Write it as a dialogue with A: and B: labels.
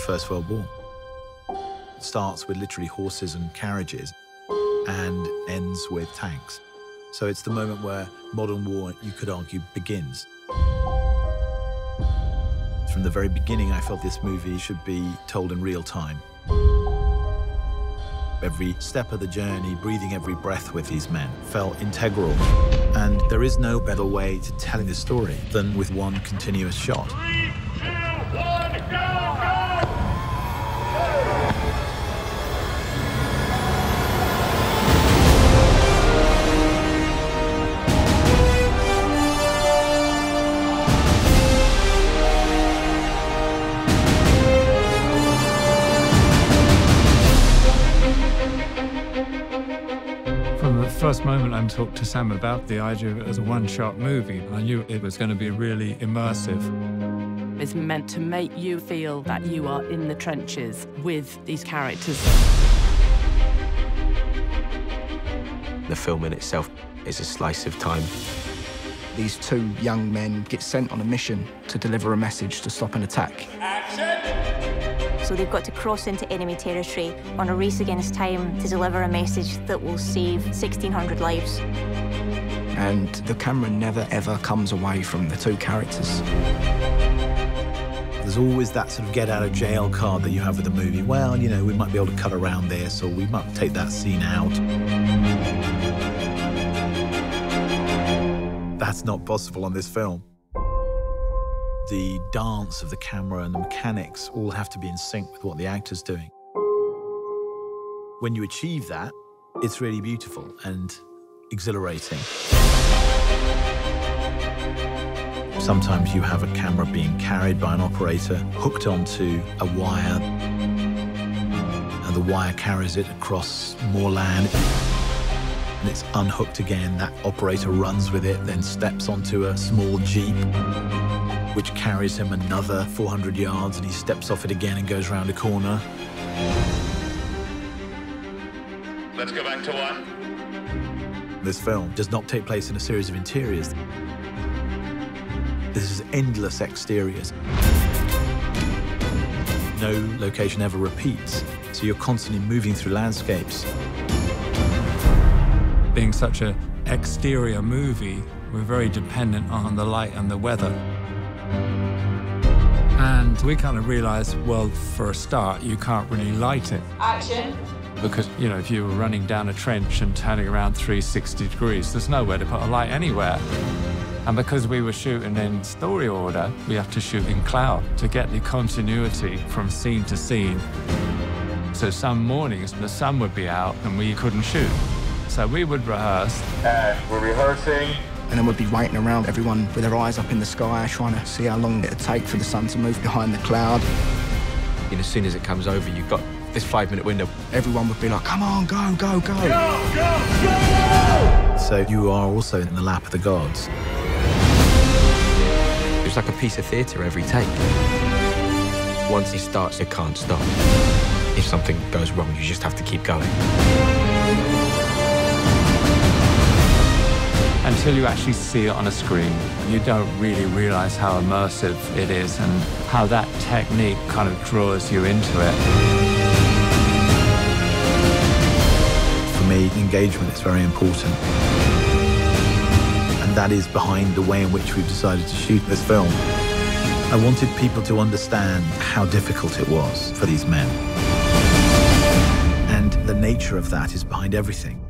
A: First World War. It starts with literally horses and carriages and ends with tanks. So it's the moment where modern war, you could argue, begins. From the very beginning, I felt this movie should be told in real time. Every step of the journey, breathing every breath with these men, felt integral. And there is no better way to tell this story than with one continuous shot.
B: 3, 2, 1, go, go!
C: First moment I talked to Sam about the idea of it as a one-shot movie. I knew it was going to be really immersive.
D: It's meant to make you feel that you are in the trenches with these characters.
E: The film in itself is a slice of time.
F: These two young men get sent on a mission to deliver a message to stop an attack.
B: Action!
G: So they've got to cross into enemy territory on a race against time to deliver a message that will save 1,600 lives.
F: And the camera never, ever comes away from the two characters.
A: There's always that sort of get-out-of-jail card that you have with a movie. Well, you know, we might be able to cut around this, or we might take that scene out. That's not possible on this film. The dance of the camera and the mechanics all have to be in sync with what the actor's doing. When you achieve that, it's really beautiful and exhilarating. Sometimes you have a camera being carried by an operator, hooked onto a wire, and the wire carries it across more land, and it's unhooked again. That operator runs with it, then steps onto a small Jeep, which carries him another 400 yards, and he steps off it again and goes round a corner.
B: Let's go back to 1.
A: This film does not take place in a series of interiors. This is endless exteriors. No location ever repeats, so you're constantly moving through landscapes.
C: Being such an exterior movie, we're very dependent on the light and the weather. And we kind of realized, well, for a start, you can't really light it.
H: Action.
C: Because, you know, if you were running down a trench and turning around 360 degrees, there's nowhere to put a light anywhere. And because we were shooting in story order, we have to shoot in cloud to get the continuity from scene to scene. So some mornings, the sun would be out and we couldn't shoot. So we would rehearse.
B: And we're rehearsing.
F: And then we'd be waiting around, everyone with their eyes up in the sky, trying to see how long it'd take for the sun to move behind the cloud.
E: And as soon as it comes over, you've got this 5-minute window.
F: Everyone would be like, come on, go, go, go.
B: Go, go, go!
A: So you are also in the lap of the gods.
E: It's like a piece of theatre every take. Once it starts, it can't stop. If something goes wrong, you just have to keep going.
C: Until you actually see it on a screen, you don't really realize how immersive it is and how that technique kind of draws you into it.
A: For me, engagement is very important. And that is behind the way in which we've decided to shoot this film. I wanted people to understand how difficult it was for these men. And the nature of that is behind everything.